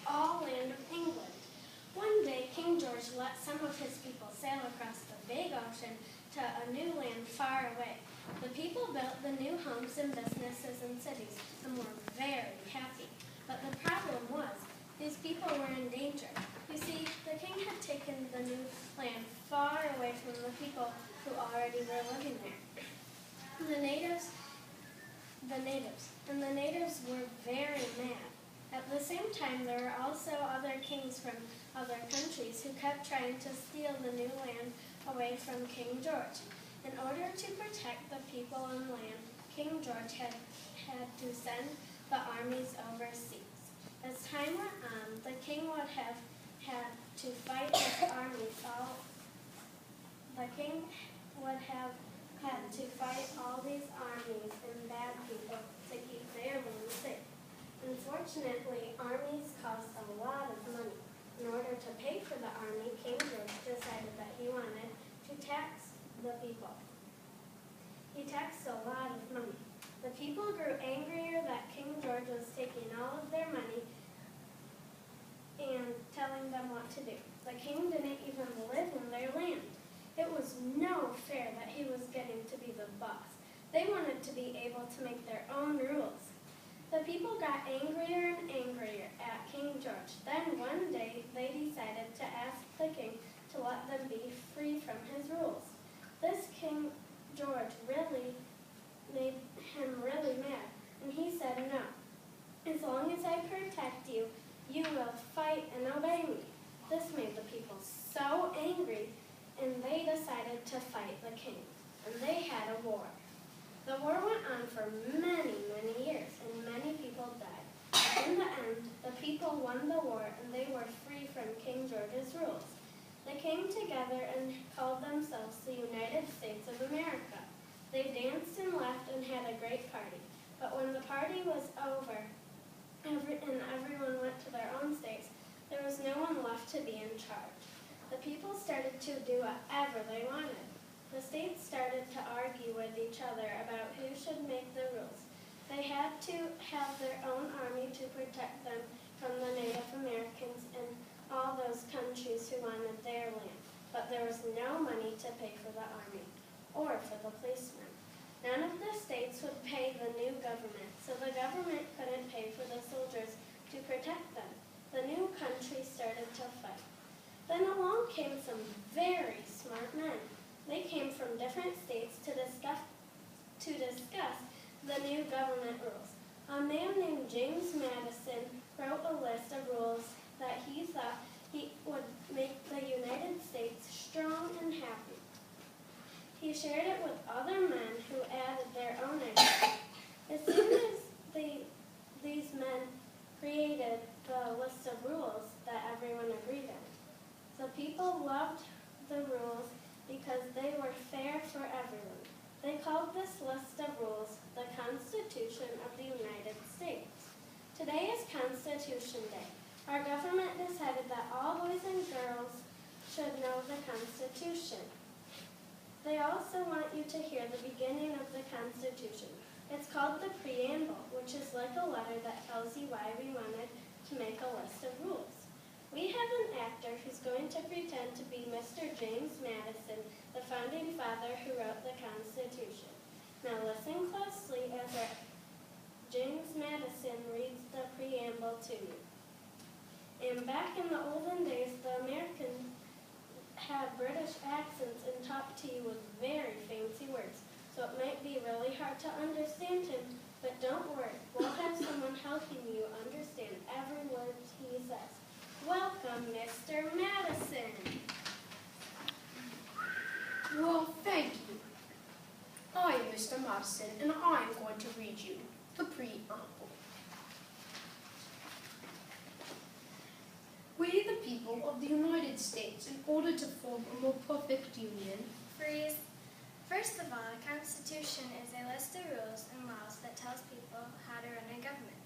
all land of England. One day, King George let some of his people sail across the big ocean to a new land far away. The people built the new homes and businesses and cities and were very happy. But the problem was, these people were in danger. You see, the king had taken the new land far away from the people who already were living there. The natives were very mad. At the same time, there were also other kings from other countries who kept trying to steal the new land away from King George. In order to protect the people and land, King George had to send the armies overseas. As time went on, the king would have had to fight his armies all these armies and bad people to keep their land safe. Unfortunately, armies cost a lot of money. In order to pay for the army, King George decided that he wanted to tax the people. He taxed a lot of money. The people grew angrier that King George was taking all of their money and telling them what to do. The king didn't even live in their land. It was no fair that he was getting to be the boss. They wanted to be able to make their own rules. The people got angrier and angrier at King George. Then one day they decided to ask the king to let them be free from his rules. This King George really made him really mad, and he said no. As long as I protect you, you will fight and obey me. This made the people so angry, and they decided to fight the king, and they had a war. The war went on for many, many years, and many people died. In the end, the people won the war, and they were free from King George's rules. They came together and called themselves the United States of America. They danced and laughed and had a great party. But when the party was over and everyone went to their own states, there was no one left to be in charge. The people started to do whatever they wanted. The states started to argue with each other about who should make the rules. They had to have their own army to protect them from the Native Americans and all those countries who wanted their land. But there was no money to pay for the army or for the policemen. None of the states would pay the new government, so the government couldn't pay for the soldiers to protect them. The new country started to fight. Then along came some very smart men. They came from different states to discuss the new government rules. A man named James Madison wrote a list of rules that he thought would make the United States strong and happy. He shared it with other men who added their own ideas. As soon as these men created the list of rules that everyone agreed on, the people loved the rules because they were fair for everyone. They called this list of rules the Constitution of the United States. Today is Constitution Day. Our government decided that all boys and girls should know the Constitution. They also want you to hear the beginning of the Constitution. It's called the Preamble, which is like a letter that tells you why we wanted to make a list of rules. We have an actor who's going to pretend to be Mr. James Madison, the founding father who wrote the Constitution. Now listen closely as James Madison reads the preamble to you. And back in the olden days, the Americans had British accents and talked to you with very fancy words, so it might be really hard to understand him, but don't worry, we'll have someone helping you understand every word he says. Welcome, Mr. Madison. Well, thank you. I am Mr. Madison, and I am going to read you the preamble. We, the people of the United States, in order to form a more perfect union. Freeze. First of all, a constitution is a list of rules and laws that tells people how to run a government.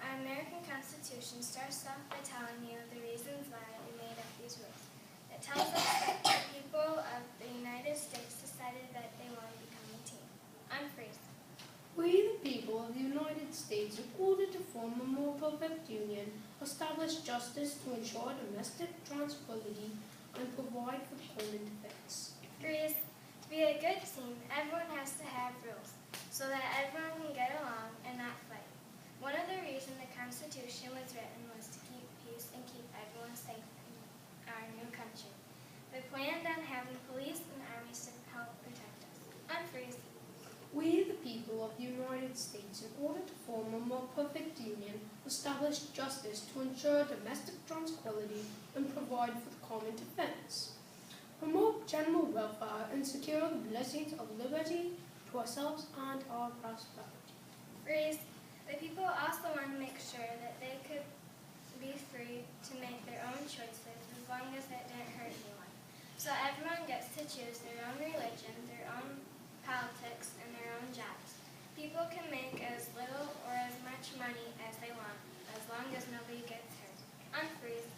Our American Constitution starts off by telling you the reasons why we made up these rules. It tells us that the people of the United States decided that they want to become a team. Unfreeze. We, the people of the United States, in order to form a more perfect perfect union, establish justice to ensure domestic tranquility, and provide for common defense. 3 is to be a good team, everyone has to have rules so that everyone can get along and not fight. One of the reasons the Constitution was written was to keep peace and keep everyone safe in our new country. We planned on having police and armies to help protect us. Unfreeze. We, the people of the United States, in order to form a more perfect union, establish justice to ensure domestic tranquility and provide for the common defense. Promote general welfare and secure the blessings of liberty to ourselves and our prosperity. Freeze. The people also want to make sure that they could be free to make their own choices as long as it didn't hurt anyone. So everyone gets to choose their own religion, their own politics, and their own jobs. People can make as little or as much money as they want, as long as nobody gets hurt. Unfreeze.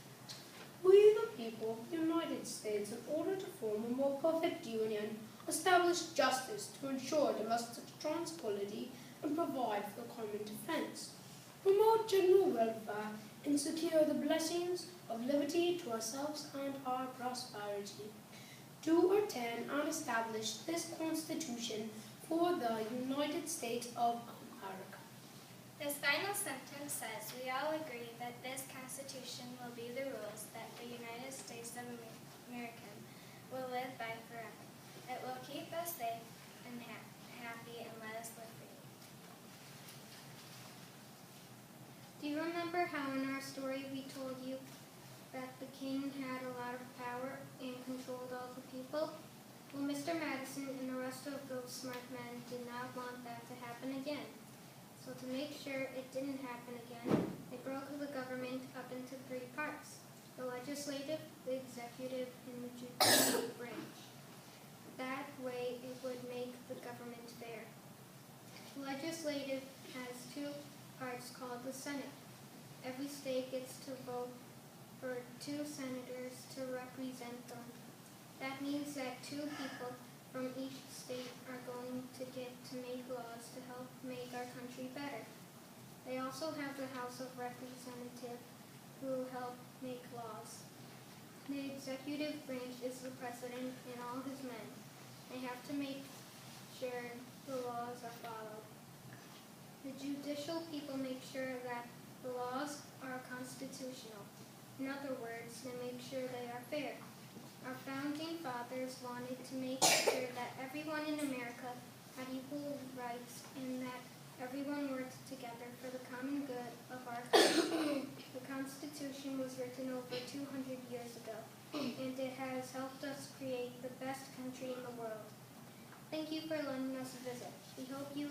We, the people of the United States, in order to form a more perfect union, establish justice to ensure domestic tranquility and provide for the common defense. Promote general welfare and secure the blessings of liberty to ourselves and our prosperity. Do attend and establish this Constitution for the United States of America. This final sentence says, we all agree that this Constitution will be the rules that the United States of America will live by forever. It will keep us safe and happy and let us live free. Do you remember how in our story we told you that the king had a lot of power and controlled all the people? Well, Mr. Madison and the rest of those smart men did not want that to happen again. So to make sure it didn't happen again, they broke the government up into 3 parts: the legislative, the executive, and the judicial branch. That way it would make the government fair. Legislative has 2 parts called the Senate. Every state gets to vote for 2 senators to represent them. That means that 2 people from each state are going to get to make laws to help make our country better. They also have the House of Representatives who help make laws. The executive branch is the president and all his men. They have to make sure the laws are followed. The judicial people make sure that the laws are constitutional. In other words, they make sure they are fair. Our founding fathers wanted to make sure that everyone in America had equal rights and that everyone worked together for the common good of our country. The Constitution was written over 200 years ago, and it has helped us create the best country in the world. Thank you for lending us a visit. We hope you